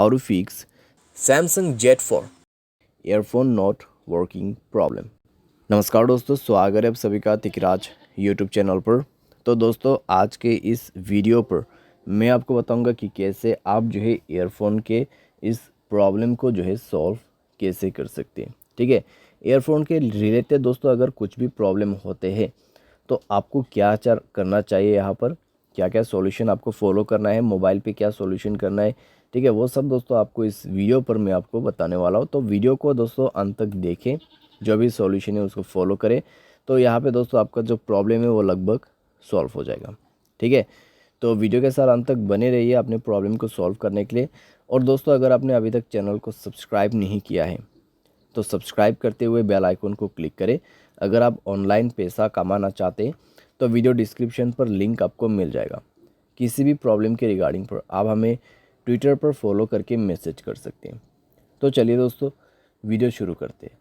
how to fix Samsung Jet 4 earphone not working problem। नमस्कार दोस्तों, स्वागत है आप सभी का तिकराज यूट्यूब चैनल पर। तो दोस्तों, आज के इस वीडियो पर मैं आपको बताऊंगा कि कैसे आप जो है ईयरफोन के इस प्रॉब्लम को जो है सॉल्व कैसे कर सकते हैं। ठीक है, ईयरफोन के रिलेटेड दोस्तों अगर कुछ भी प्रॉब्लम होते हैं तो आपको क्या करना चाहिए, यहाँ पर क्या क्या सॉल्यूशन आपको फॉलो करना है, मोबाइल पे क्या सॉल्यूशन करना है। ठीक है, वो सब दोस्तों आपको इस वीडियो पर मैं आपको बताने वाला हूँ। तो वीडियो को दोस्तों अंत तक देखें, जो भी सॉल्यूशन है उसको फॉलो करें। तो यहाँ पे दोस्तों आपका जो प्रॉब्लम है वो लगभग सॉल्व हो जाएगा। ठीक है, तो वीडियो के साथ अंत तक बने रहिए अपने प्रॉब्लम को सॉल्व करने के लिए। और दोस्तों, अगर आपने अभी तक चैनल को सब्सक्राइब नहीं किया है तो सब्सक्राइब करते हुए बेल आइकन को क्लिक करें। अगर आप ऑनलाइन पैसा कमाना चाहते हैं तो वीडियो डिस्क्रिप्शन पर लिंक आपको मिल जाएगा। किसी भी प्रॉब्लम के रिगार्डिंग पर आप हमें ट्विटर पर फॉलो करके मैसेज कर सकते हैं। तो चलिए दोस्तों, वीडियो शुरू करते हैं।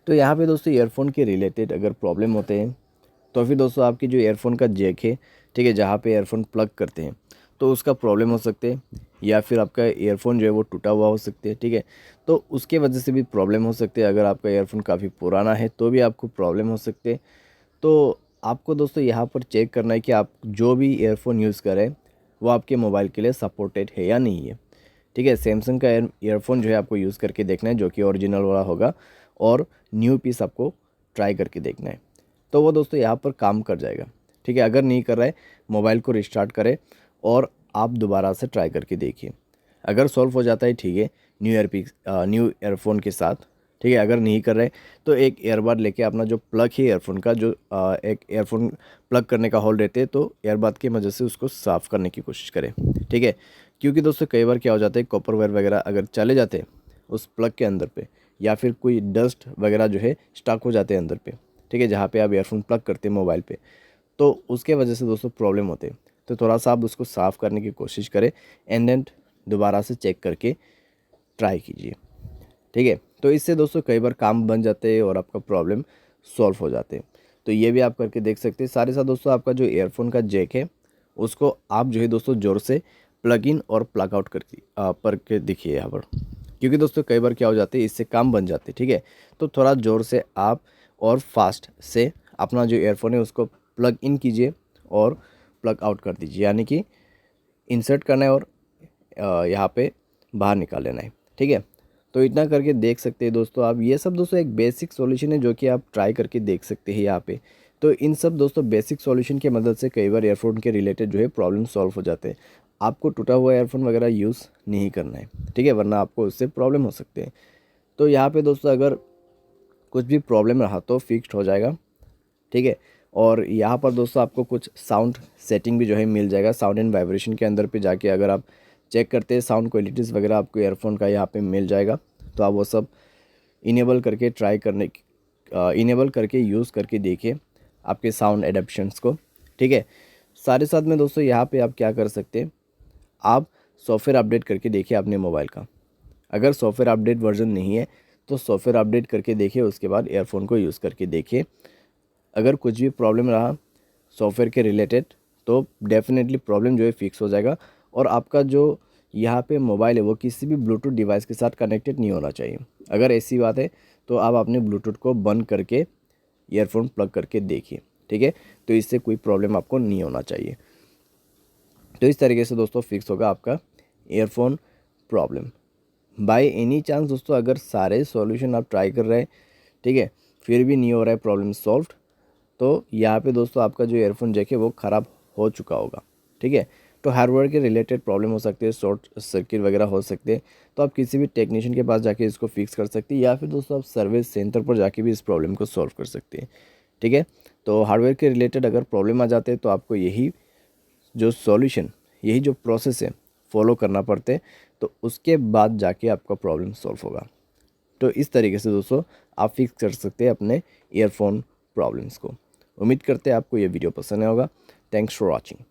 तो यहाँ पे दोस्तों ईयरफोन के रिलेटेड अगर प्रॉब्लम होते हैं तो फिर दोस्तों आपकी जो ईयरफोन का जैक है, ठीक है, जहाँ पे ईयरफोन प्लग करते हैं तो उसका प्रॉब्लम हो सकते हैं, या फिर आपका ईयरफोन जो है वो टूटा हुआ हो सकते हैं। ठीक है, तो उसके वजह से भी प्रॉब्लम हो सकते हैं। अगर आपका ईयरफोन काफ़ी पुराना है तो भी आपको प्रॉब्लम हो सकते हैं। तो आपको दोस्तों यहाँ पर चेक करना है कि आप जो भी ईयरफोन यूज़ करें वो आपके मोबाइल के लिए सपोर्टेड है या नहीं है। ठीक है, सैमसंग का ईयरफोन जो है आपको यूज़ करके देखना है, जो कि ओरिजिनल वाला होगा, और न्यू पीस आपको ट्राई करके देखना है। तो वो दोस्तों यहाँ पर काम कर जाएगा। ठीक है, अगर नहीं कर रहा है मोबाइल को रिस्टार्ट करें और आप दोबारा से ट्राई करके देखिए। अगर सॉल्व हो जाता है ठीक है, न्यू ईयरफोन के साथ। ठीक है, अगर नहीं कर रहे तो एक ईयरबड लेके अपना जो प्लग है ईयरफोन का, जो एक ईयरफोन प्लग करने का होल रहते हैं, तो ईयरबड की मदद से उसको साफ़ करने की कोशिश करें। ठीक है, क्योंकि दोस्तों कई बार क्या हो जाता है, कॉपर वायर वगैरह अगर चले जाते हैं उस प्लग के अंदर पे, या फिर कोई डस्ट वगैरह जो है स्टक हो जाते हैं अंदर पे। ठीक है, जहाँ पे आप ईयरफोन प्लग करते हैं मोबाइल पे, तो उसके वजह से दोस्तों प्रॉब्लम होते हैं। तो थोड़ा सा आप उसको साफ़ करने की कोशिश करें एंड देन दोबारा से चेक करके ट्राई कीजिए। ठीक है, तो इससे दोस्तों कई बार काम बन जाते हैं और आपका प्रॉब्लम सॉल्व हो जाते हैं। तो ये भी आप करके देख सकते हैं। साथ ही साथ दोस्तों आपका जो ईयरफोन का जैक है उसको आप जो है दोस्तों ज़ोर से प्लग इन और प्लग आउट करके देखिए यहाँ पर, क्योंकि दोस्तों कई बार क्या हो जाते हैं, इससे काम बन जाते हैं। ठीक है, तो थोड़ा ज़ोर से आप और फास्ट से अपना जो ईयरफोन है उसको प्लग इन कीजिए और प्लग आउट कर दीजिए, यानी कि इंसर्ट करना है और यहाँ पे बाहर निकाल लेना है। ठीक है, तो इतना करके देख सकते हैं दोस्तों आप। ये सब दोस्तों एक बेसिक सॉल्यूशन है जो कि आप ट्राई करके देख सकते हैं यहाँ पे। तो इन सब दोस्तों बेसिक सॉल्यूशन की मदद से कई बार ईयरफोन के रिलेटेड जो है प्रॉब्लम सॉल्व हो जाते हैं। आपको टूटा हुआ ईयरफोन वगैरह यूज़ नहीं करना है। ठीक है, वरना आपको उससे प्रॉब्लम हो सकते हैं। तो यहाँ पे दोस्तों अगर कुछ भी प्रॉब्लम रहा तो फिक्स्ड हो जाएगा। ठीक है, और यहाँ पर दोस्तों आपको कुछ साउंड सेटिंग भी जो है मिल जाएगा। साउंड एंड वाइब्रेशन के अंदर पे जाके अगर आप चेक करते हैं साउंड क्वालिटीज़ वगैरह आपको ईयरफोन का यहाँ पे मिल जाएगा। तो आप वो सब इनेबल करके इनेबल करके यूज़ करके देखिए आपके साउंड एडेप्शंस को। ठीक है, सारे साथ में दोस्तों यहाँ पे आप क्या कर सकते हैं, आप सॉफ्टवेयर अपडेट करके देखिए अपने मोबाइल का। अगर सॉफ्टवेयर अपडेट वर्जन नहीं है तो सॉफ्टवेयर अपडेट करके देखिए, उसके बाद ईयरफोन को यूज़ करके देखिए। अगर कुछ भी प्रॉब्लम रहा सॉफ्टवेयर के रिलेटेड तो डेफिनेटली प्रॉब्लम जो है फिक्स हो जाएगा। और आपका जो यहाँ पे मोबाइल है वो किसी भी ब्लूटूथ डिवाइस के साथ कनेक्टेड नहीं होना चाहिए। अगर ऐसी बात है तो आप अपने ब्लूटूथ को बंद करके ईयरफोन प्लग करके देखिए। ठीक है, तो इससे कोई प्रॉब्लम आपको नहीं होना चाहिए। तो इस तरीके से दोस्तों फिक्स होगा आपका earphone problem. By any chance दोस्तों अगर सारे सॉल्यूशन आप ट्राई कर रहे हैं, ठीक है, फिर भी नहीं हो रहा है प्रॉब्लम सॉल्व, तो यहाँ पे दोस्तों आपका जो ईयरफोन जैक है वो ख़राब हो चुका होगा। ठीक है, तो हार्डवेयर के रिलेटेड प्रॉब्लम हो सकती है, शॉर्ट सर्किट वगैरह हो सकते हैं। तो आप किसी भी टेक्नीशियन के पास जाके इसको फिक्स कर सकते हैं, या फिर दोस्तों आप सर्विस सेंटर पर जाके भी इस प्रॉब्लम को सॉल्व कर सकते हैं। ठीक है, तो हार्डवेयर के रिलेटेड अगर प्रॉब्लम आ जाते हैं तो आपको यही जो प्रोसेस है फॉलो करना पड़ते हैं, तो उसके बाद जाके आपका प्रॉब्लम सॉल्व होगा। तो इस तरीके से दोस्तों आप फिक्स कर सकते हैं अपने ईयरफोन प्रॉब्लम्स को। उम्मीद करते हैं आपको ये वीडियो पसंद आया होगा। Thanks for watching.